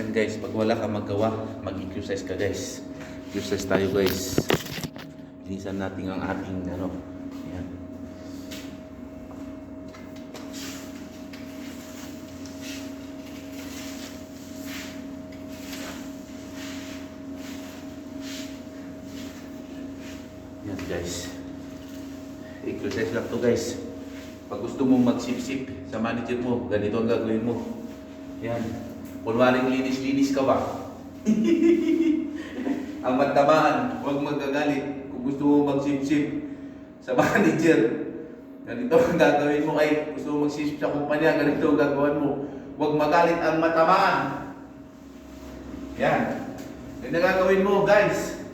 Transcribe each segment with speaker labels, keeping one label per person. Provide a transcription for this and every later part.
Speaker 1: Yan guys, pag wala ka magawa, mag-exercise ka guys. Exercise tayo guys. Linisan natin ang ating ano. Yan. Yan guys. Exercise lang to guys. Pag gusto mong magsip-sip sa manager mo, ganito ang gagawin mo. Yan. Kunwaring linis-linis ka ba? Ang magtamaan, huwag magagalit. Kung gusto mo magsip-sip sa manager, ganito ang gagawin mo. Ay, gusto mo magsip sa kumpanya, ganito ang gagawin mo. Huwag magalit ang matamaan. Yan. Yan ang gagawin mo, guys.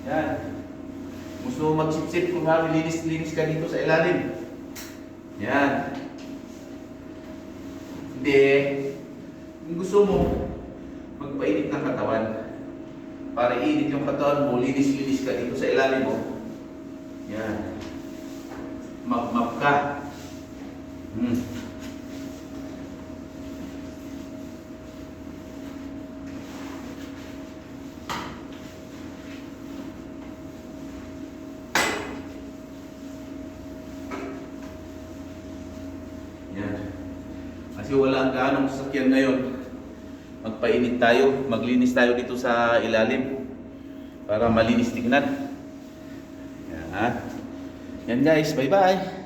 Speaker 1: Yan. Gusto mo magsip-sip, kung linis-linis ka dito sa ilalim. Yan. Hindi. Kung gusto mo, magpainit ng katawan. Para init yung katawan mo, linis-linis ka dito sa ilalim mo. Yan. Map-map ka. Yan. Kasi wala ang gaanong sasakyan ngayon. Magpainit tayo, maglinis tayo dito sa ilalim para malinis tignan. Yan. Yan guys, bye-bye.